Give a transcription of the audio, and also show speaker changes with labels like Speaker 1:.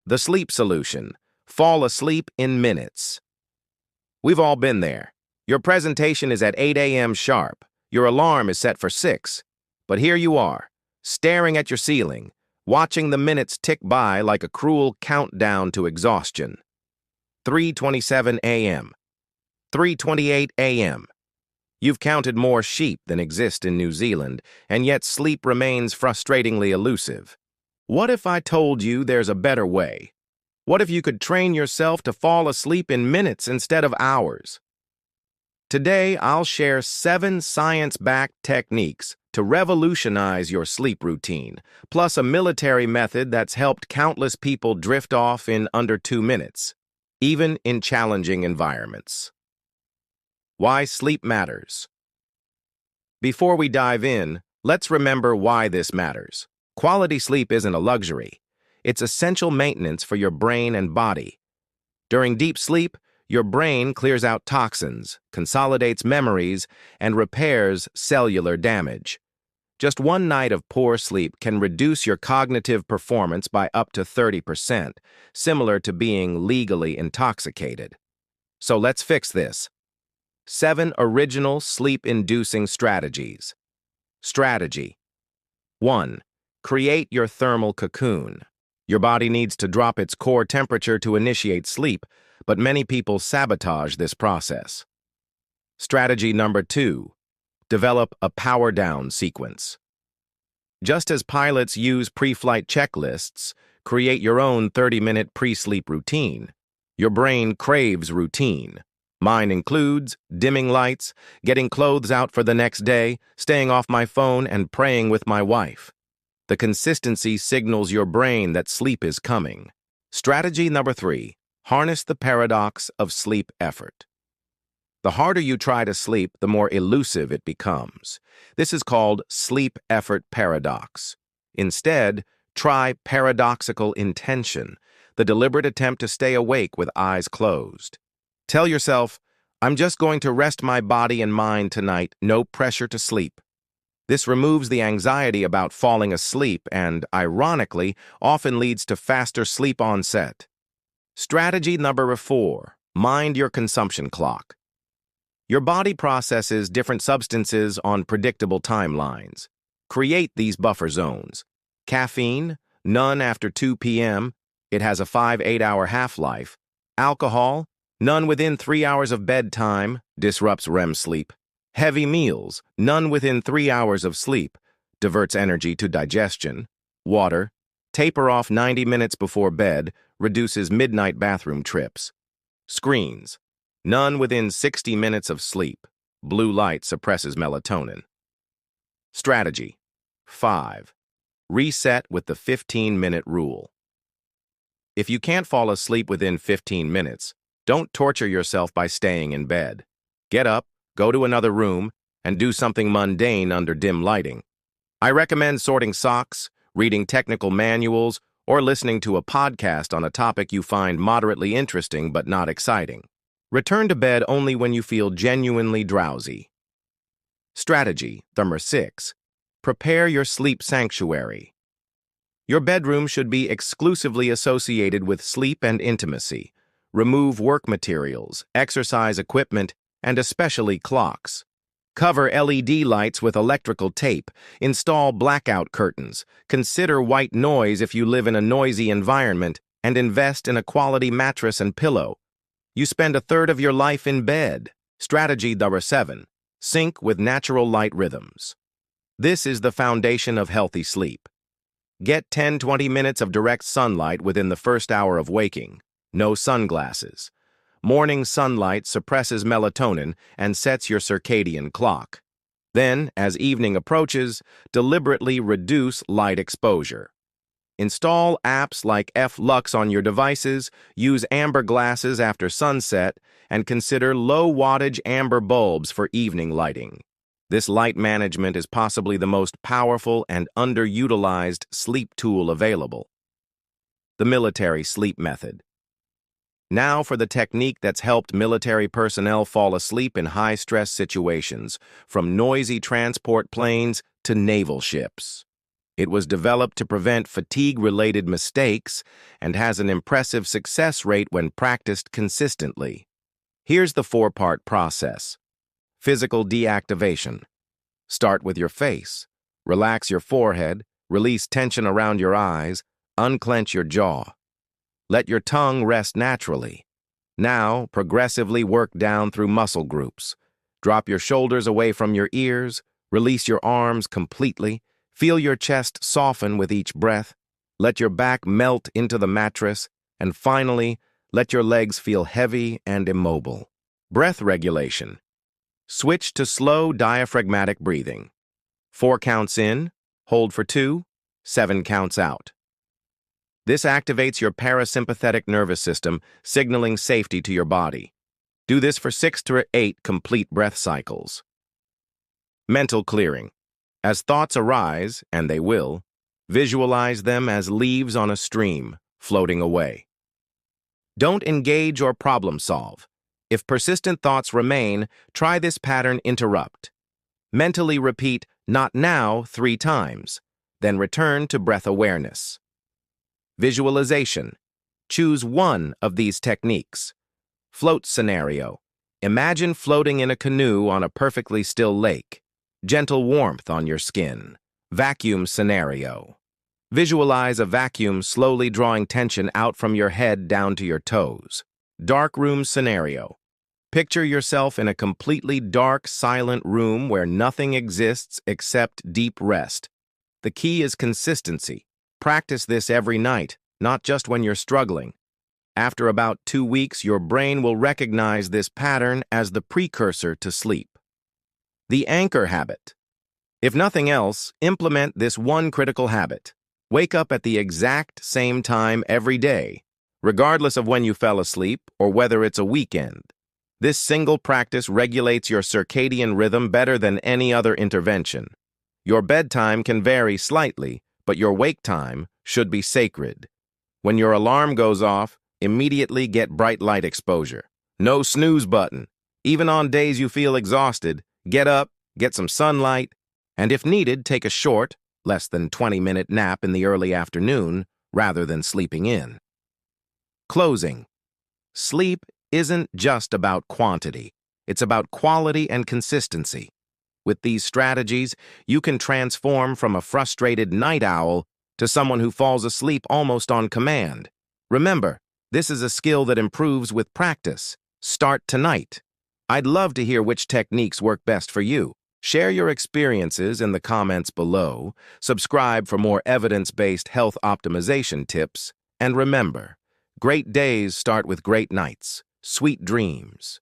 Speaker 1: The sleep solution. Fall asleep in minutes. We've all been there. Your presentation is at 8 a.m. sharp. Your alarm is set for 6. But here you are, staring at your ceiling, watching the minutes tick by like a cruel countdown to exhaustion. 3:27 a.m. 3:28 a.m. You've counted more sheep than exist in New Zealand, and yet sleep remains frustratingly elusive. What if I told you there's a better way? What if you could train yourself to fall asleep in minutes instead of hours? Today, I'll share 7 science-backed techniques to revolutionize your sleep routine, plus a military method that's helped countless people drift off in under 2 minutes, even in challenging environments. Why sleep matters. Before we dive in, let's remember why this matters. Quality sleep isn't a luxury. It's essential maintenance for your brain and body. During deep sleep, your brain clears out toxins, consolidates memories, and repairs cellular damage. Just one night of poor sleep can reduce your cognitive performance by up to 30%, similar to being legally intoxicated. So let's fix this. 7 original sleep-inducing strategies. Strategy 1. Create your thermal cocoon. Your body needs to drop its core temperature to initiate sleep, but many people sabotage this process. Strategy number 2. Develop a power-down sequence. Just as pilots use pre-flight checklists, create your own 30-minute pre-sleep routine. Your brain craves routine. Mine includes dimming lights, getting clothes out for the next day, staying off my phone, and praying with my wife. The consistency signals your brain that sleep is coming. Strategy number 3. Harness the paradox of sleep effort. The harder you try to sleep, the more elusive it becomes. This is called sleep effort paradox. Instead, try paradoxical intention, the deliberate attempt to stay awake with eyes closed. Tell yourself, I'm just going to rest my body and mind tonight, no pressure to sleep. This removes the anxiety about falling asleep and, ironically, often leads to faster sleep onset. Strategy number 4. Mind your consumption clock. Your body processes different substances on predictable timelines. Create these buffer zones. Caffeine, none after 2 p.m. It has a 5-8-hour half-life. Alcohol, none within 3 hours of bedtime, disrupts REM sleep. Heavy meals, none within 3 hours of sleep, diverts energy to digestion. Water, taper off 90 minutes before bed, reduces midnight bathroom trips. Screens, none within 60 minutes of sleep. Blue light suppresses melatonin. Strategy 5. Reset with the 15-minute rule. If you can't fall asleep within 15 minutes, don't torture yourself by staying in bed. Get up, go to another room, and do something mundane under dim lighting. I recommend sorting socks, reading technical manuals, or listening to a podcast on a topic you find moderately interesting but not exciting. Return to bed only when you feel genuinely drowsy. Strategy number 6. Prepare your sleep sanctuary. Your bedroom should be exclusively associated with sleep and intimacy. Remove work materials, exercise equipment, and especially clocks. Cover LED lights with electrical tape. Install blackout curtains. Consider white noise if you live in a noisy environment, and invest in a quality mattress and pillow. You spend a third of your life in bed. Strategy number 7. Sync with natural light rhythms. This is the foundation of healthy sleep. Get 10-20 minutes of direct sunlight within the first hour of waking. No sunglasses. Morning sunlight suppresses melatonin and sets your circadian clock. Then, as evening approaches, deliberately reduce light exposure. Install apps like F-Lux on your devices, use amber glasses after sunset, and consider low-wattage amber bulbs for evening lighting. This light management is possibly the most powerful and underutilized sleep tool available. The military sleep method. Now for the technique that's helped military personnel fall asleep in high-stress situations, from noisy transport planes to naval ships. It was developed to prevent fatigue-related mistakes and has an impressive success rate when practiced consistently. Here's the 4-part process. Physical deactivation. Start with your face. Relax your forehead, release tension around your eyes, unclench your jaw. Let your tongue rest naturally. Now, progressively work down through muscle groups. Drop your shoulders away from your ears, release your arms completely, feel your chest soften with each breath, let your back melt into the mattress, and finally, let your legs feel heavy and immobile. Breath regulation. Switch to slow diaphragmatic breathing. 4 counts in, hold for 2, 7 counts out. This activates your parasympathetic nervous system, signaling safety to your body. Do this for 6 to 8 complete breath cycles. Mental clearing. As thoughts arise, and they will, visualize them as leaves on a stream, floating away. Don't engage or problem solve. If persistent thoughts remain, try this pattern interrupt. Mentally repeat, "not now," 3 times, then return to breath awareness. Visualization. Choose one of these techniques. Float scenario. Imagine floating in a canoe on a perfectly still lake. Gentle warmth on your skin. Vacuum scenario. Visualize a vacuum slowly drawing tension out from your head down to your toes. Dark room scenario. Picture yourself in a completely dark, silent room where nothing exists except deep rest. The key is consistency. Practice this every night, not just when you're struggling. After about 2 weeks, your brain will recognize this pattern as the precursor to sleep. The anchor habit. If nothing else, implement this one critical habit. Wake up at the exact same time every day, regardless of when you fell asleep or whether it's a weekend. This single practice regulates your circadian rhythm better than any other intervention. Your bedtime can vary slightly, but your wake time should be sacred. When your alarm goes off, immediately get bright light exposure. No snooze button. Even on days you feel exhausted, get up, get some sunlight, and if needed, take a short, less than 20-minute nap in the early afternoon rather than sleeping in. Closing. Sleep isn't just about quantity. It's about quality and consistency. With these strategies, you can transform from a frustrated night owl to someone who falls asleep almost on command. Remember, this is a skill that improves with practice. Start tonight. I'd love to hear which techniques work best for you. Share your experiences in the comments below, subscribe for more evidence-based health optimization tips, and remember, great days start with great nights. Sweet dreams.